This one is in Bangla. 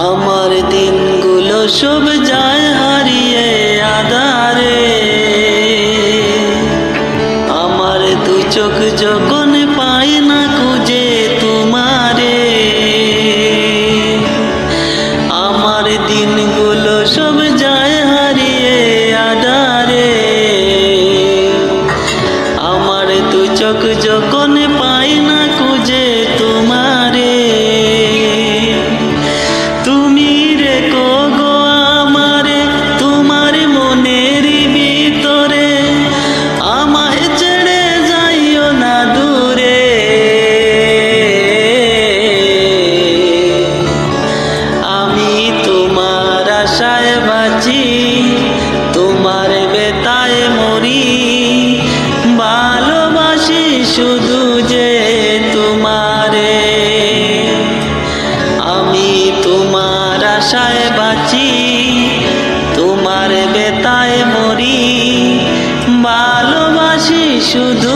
আমার দিনগুলো সব যায় হারিয়ে আধারে। আমার দু চোখ যখন পায় না খুঁজে তোমারে, আমার দিনগুলো সব যায় হারিয়ে আধারে। আমার দু চোখ যখন পায় না খুঁজে তোমারে, তুমি রেখো গো আমারে তোমার মনের ভিতরে, আমায় ছেড়ে যাইও না দূরে। আমি তোমার আশায় বাঁচি, তোমার বেতায় মরি, ভালোবাসি শুধু যে তোমারে। আমি তোমার আশায় বাঁচি, তোমার বেতায় মরি, ভালোবাসি শুধু